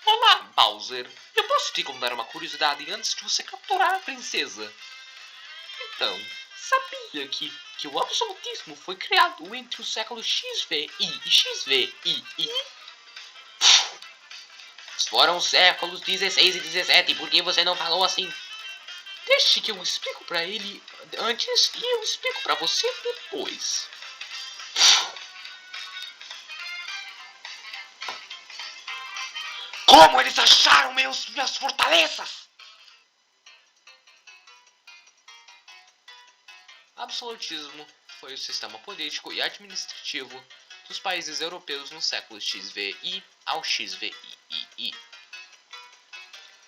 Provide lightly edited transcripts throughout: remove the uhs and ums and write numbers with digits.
Olá, Bowser. Eu posso te contar uma curiosidade antes de você capturar a princesa? Então, sabia que o absolutismo foi criado entre os séculos XVI e XVI? Foram os séculos XVI e XVII, por que você não falou assim? Deixe que eu explico pra ele antes e eu explico pra você depois. Como eles acharam minhas fortalezas? Absolutismo foi o sistema político e administrativo dos países europeus no século XVI ao XVI.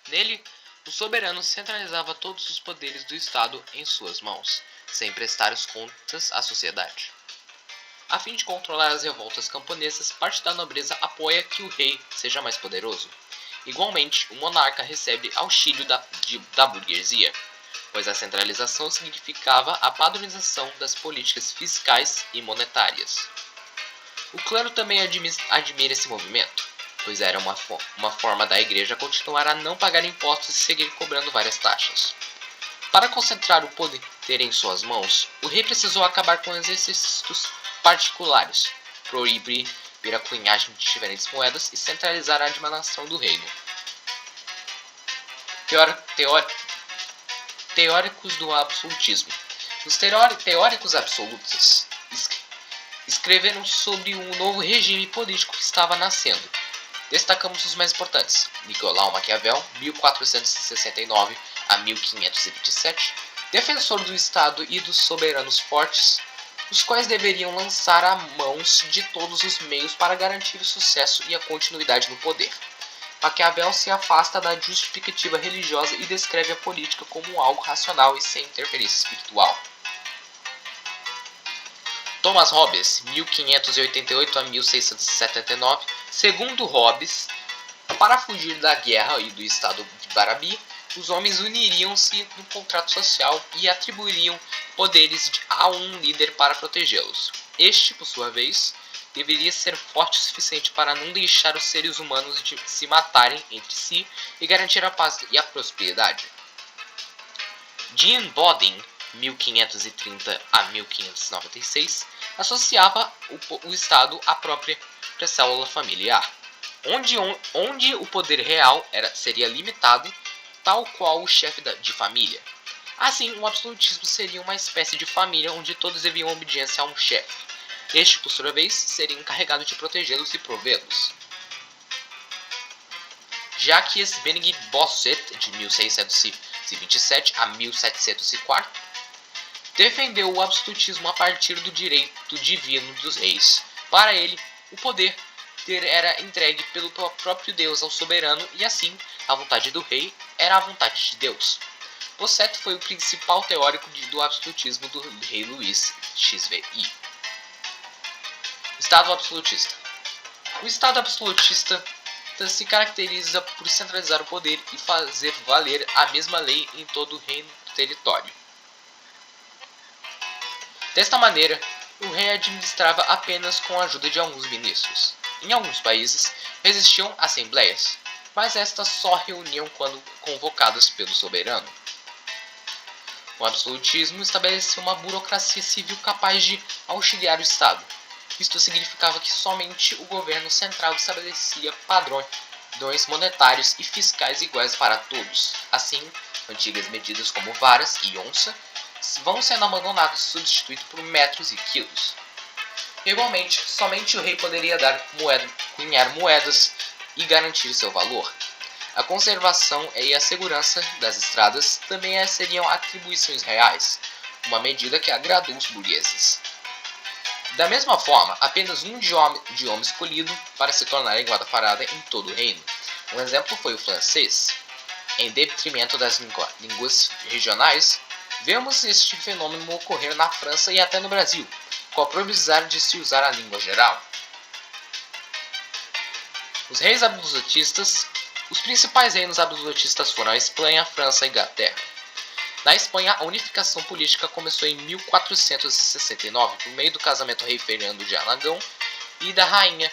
Nele, o soberano centralizava todos os poderes do Estado em suas mãos, sem prestar as contas à sociedade. A fim de controlar as revoltas camponesas, parte da nobreza apoia que o rei seja mais poderoso. Igualmente, o monarca recebe auxílio da burguesia, pois a centralização significava a padronização das políticas fiscais e monetárias. O clero também admira esse movimento, pois era uma forma da igreja continuar a não pagar impostos e seguir cobrando várias taxas. Para concentrar o poder em suas mãos, o rei precisou acabar com exercícios particulares, proibir a cunhagem de diferentes moedas e centralizar a administração do reino. Teóricos do absolutismo. Os teóricos absolutos escreveram sobre um novo regime político que estava nascendo. Destacamos os mais importantes: Nicolau Maquiavel, 1469 a 1527, defensor do Estado e dos soberanos fortes, os quais deveriam lançar a mãos de todos os meios para garantir o sucesso e a continuidade no poder. Maquiavel se afasta da justificativa religiosa e descreve a política como algo racional e sem interferência espiritual. Thomas Hobbes, 1588 a 1679, segundo Hobbes, para fugir da guerra e do estado de Barabí, os homens uniriam-se no contrato social e atribuiriam poderes a um líder para protegê-los. Este, por sua vez, deveria ser forte o suficiente para não deixar os seres humanos de se matarem entre si e garantir a paz e a prosperidade. Jean Bodin, 1530 a 1596, associava o Estado à própria célula familiar, onde o poder real seria limitado, tal qual o chefe de família. Assim, o absolutismo seria uma espécie de família onde todos deviam obediência a um chefe. Este, por sua vez, seria encarregado de protegê-los e provê-los. Jacques Benguigui Bossuet, de 1627 a 1704, defendeu o absolutismo a partir do direito divino dos reis. Para ele, o poder era entregue pelo próprio Deus ao soberano e assim, a vontade do rei era a vontade de Deus. Bossuet foi o principal teórico do absolutismo do rei Luís XVI. Estado absolutista. O Estado absolutista se caracteriza por centralizar o poder e fazer valer a mesma lei em todo o reino do território. Desta maneira, o rei administrava apenas com a ajuda de alguns ministros. Em alguns países, existiam assembleias, mas estas só reuniam quando convocadas pelo soberano. O absolutismo estabeleceu uma burocracia civil capaz de auxiliar o Estado. Isto significava que somente o governo central estabelecia padrões monetários e fiscais iguais para todos. Assim, antigas medidas como varas e onça vão sendo abandonadas e substituídas por metros e quilos. Igualmente, somente o rei poderia cunhar moedas e garantir seu valor. A conservação e a segurança das estradas também seriam atribuições reais, uma medida que agradou os burgueses. Da mesma forma, apenas um idioma escolhido para se tornar a língua falada em todo o reino. Um exemplo foi o francês. Em detrimento das línguas regionais, vemos este fenômeno ocorrer na França e até no Brasil, com a proibição de se usar a língua geral. Os reis absolutistas. Os principais reinos absolutistas foram a Espanha, a França e a Inglaterra. Na Espanha, a unificação política começou em 1469, por meio do casamento rei Fernando de Aragão e da rainha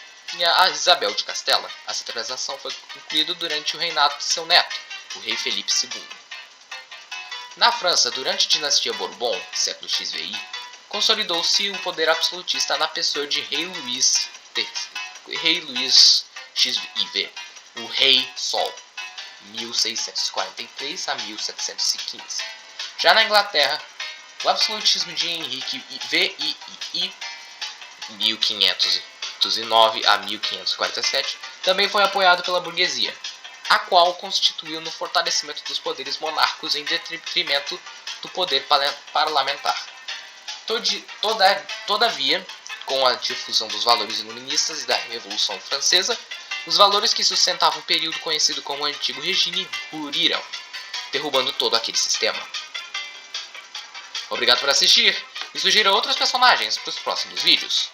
a Isabel de Castela. A centralização foi concluída durante o reinado de seu neto, o rei Felipe II. Na França, durante a dinastia Bourbon, século XVI, consolidou-se o poder absolutista na pessoa de rei Luís XVI, o Rei Sol, 1643 a 1715. Já na Inglaterra, o absolutismo de Henrique VII, 1509 a 1547, também foi apoiado pela burguesia, a qual constituiu no fortalecimento dos poderes monárquicos em detrimento do poder parlamentar. Todavia, com a difusão dos valores iluministas e da Revolução Francesa, os valores que sustentavam o período conhecido como Antigo Regime ruíram, derrubando todo aquele sistema. Obrigado por assistir e sugira outros personagens para os próximos vídeos.